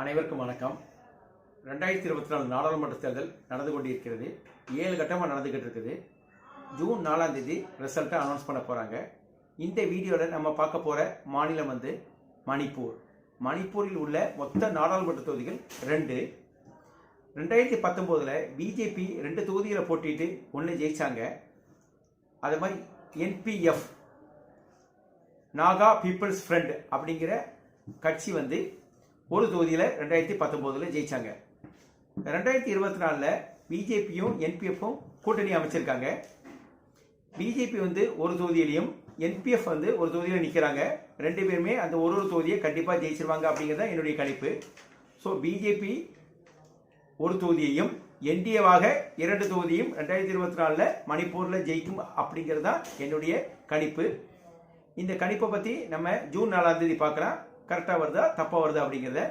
அனைவருக்கும் வணக்கம். 2024 நாடாளுமன்ற தேர்தல் நடந்து கொண்டிருக்கிறது. 7 கட்டமாக நடந்துகிட்டு இருக்குது. ஜூன் 4ஆம் தேதி ரிசல்ட்டை அனௌன்ஸ் பண்ண போகிறாங்க. இந்த வீடியோவில் நம்ம பார்க்க போகிற மாநிலம் மணிப்பூர். மணிப்பூரில் உள்ள மொத்த நாடாளுமன்ற தொகுதிகள் 2. 2019 பிஜேபி 2 தொகுதிகளை போட்டிட்டு 1 ஜெயிச்சாங்க. அது மாதிரி என்பிஎஃப் நாகா பீப்புள்ஸ் ஃப்ரண்ட் அப்படிங்கிற கட்சி ஒரு தொகுதியில் 2019 ஜெயிச்சாங்க. 2024 பிஜேபியும் என்பிஎஃப்பும் கூட்டணி அமைச்சிருக்காங்க. பிஜேபி ஒரு தொகுதியிலையும் என்பிஎஃப் ஒரு தொகுதியில் நிற்கிறாங்க. 2 பேருமே அந்த ஒரு தொகுதியை கண்டிப்பாக ஜெயிச்சிருவாங்க அப்படிங்கிறத என்னுடைய கணிப்பு. ஸோ பிஜேபி ஒரு தொகுதியையும் என்டிஏவாக 2 தொகுதியும் 2024 மணிப்பூரில் ஜெயிக்கும் அப்படிங்கிறது தான் என்னுடைய கணிப்பு. இந்த கணிப்பை பற்றி நம்ம ஜூன் 4ஆம் தேதி பார்க்கலாம். கரெக்டாக வருதா தப்பாக வருதா அப்படிங்கிறத